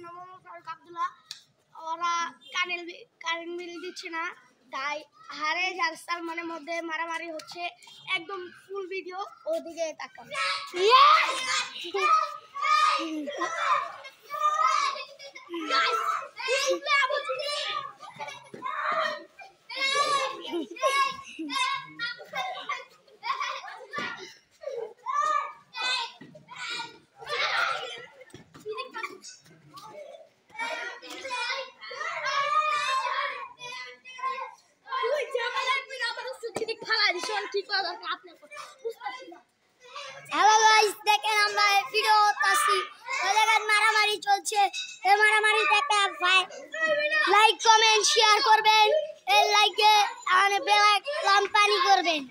নাম মোহাম্মদ ফারুক আব্দুল্লাহ। ওরা current bill দিচ্ছে না, তাই হারে যার সালমানের মধ্যে মারামারি হচ্ছে। একদম ফুল ভিডিও ওদিকে তাকান। হ্যালো গাইস, দেখেন আমরা ভিডিও করতেছি, ওই জায়গায় মারামারি চলছে। এই মারামারিতে একটা লাইক কমেন্ট শেয়ার করবেন, এই লাইকে বেল আইকন পানি করবেন।